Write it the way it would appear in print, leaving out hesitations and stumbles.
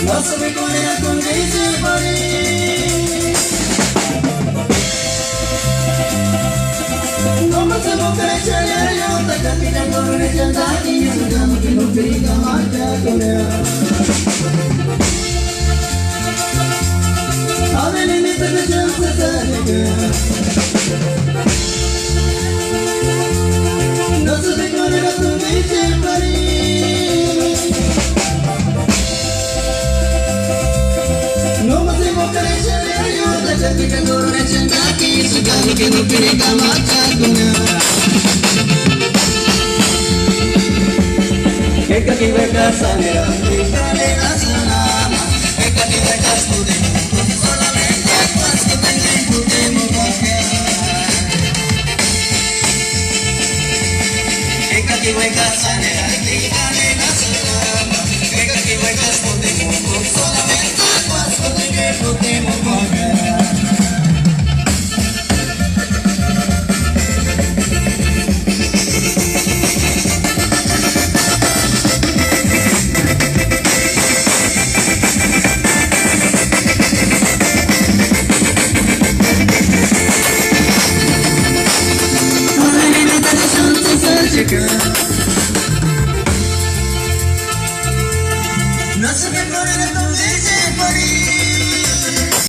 Lasciami correre con dei separi. Non mi sembra crescere io, da capire con le giandati, io vediamo che non figa mangia con me. Avere l'inizio che c'è un sette. Lasciami correre con dei separi. Certi che non recentati, su casi che non finita macchiatuna. Che cattiva casa nera, che cattiva sanama, che cattiva casa studente, solamente questo pensi potremo fare. Che cattiva casa nera, che cattiva sanama, che cattiva casa studente, solamente questo pensi potremo fare. No se me pone